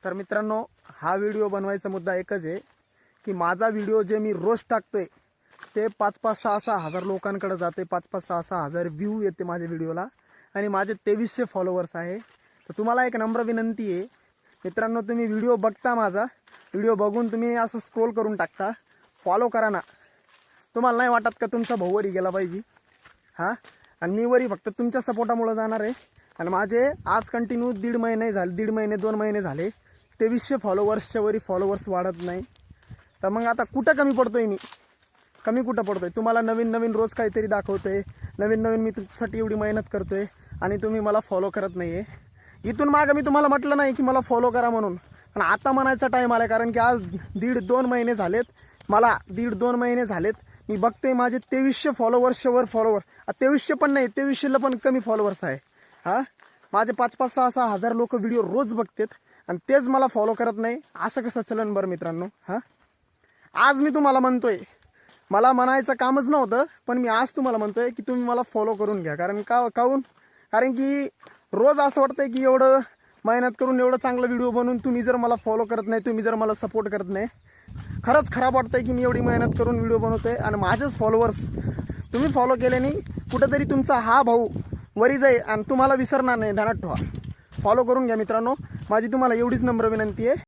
तर मित्रांनो, हा व्हिडिओ बनवायचा मुद्दा एकच आहे की माझा व्हिडिओ जे मी रोज टाकतोय ते 5-5, 6-6 हजार लोकांकडे जाते, 5-5, 6-6 हजार व्ह्यू येते माझ्या व्हिडिओला आणि माझे 2300 फॉलोअर्स आहे. तर तुम्हाला एक नम्र विनंती आहे मित्रांनो, तुम्ही व्हिडिओ बघता, माझा व्हिडिओ बघून तुम्ही असं स्क्रोल करून टाकता, फॉलो करा ना. तुम्हाला नाही वाटत का तुमचा भाऊ वरी गेला पाहिजे? हां, आणि मी वरी फक्त तुमच्या सपोर्टामुळे जाणार आहे. आणि माझे आज कंटिन्यू 1.5 महिने झाले, 1.5 महिने 2 महिने झाले 2300 फॉलोअर्सच्या वरी फॉलोअर्स वाढत नाही. तर मग आता कुठं कमी पडतोय मी? कमी कुठं पडतोय? तुम्हाला नवीन नवीन रोज काहीतरी दाखवतोय, नवीन नवीन मी तुमच्यासाठी एवढी मेहनत करतोय आणि तुम्ही मला फॉलो करत नाही आहे. इथून मागं मी तुम्हाला म्हटलं नाही की मला फॉलो करा म्हणून, पण आता म्हणायचा टाईम आला. कारण की आज 1.5-2 महिने झालेत, मला 1.5-2 महिने झालेत मी बघतोय माझे 2300 फॉलोअर्सच्या वर फॉलोअर. 2300 पण नाही, 2300ला पण कमी फॉलोअर्स आहे. हां, माझे 5-5, 6-6 हजार लोक व्हिडिओ रोज बघतात आणि तेच मला फॉलो करत नाही. असं कसं चलन बरं मित्रांनो? हां, आज मी तुम्हाला म्हणतोय, मला म्हणायचं कामच नव्हतं, पण मी आज तुम्हाला म्हणतोय की तुम्ही मला फॉलो करून घ्या. कारण कारण की रोज असं वाटतंय की एवढं मेहनत करून, एवढं चांगलं व्हिडिओ बनवून तुम्ही जर मला फॉलो करत नाही, तुम्ही जर मला सपोर्ट करत नाही, खरंच खराब वाटतंय की मी एवढी मेहनत करून व्हिडिओ बनवतोय आणि माझेच फॉलोअर्स तुम्ही फॉलो केल्याने कुठंतरी तुमचा हा भाऊ वरी जाईल आणि तुम्हाला विसरणार नाही. ध्यानात ठेवा, फॉलो करून घ्या मित्रांनो. माझी तुम्हाला एवढीच नम्र विनंती आहे.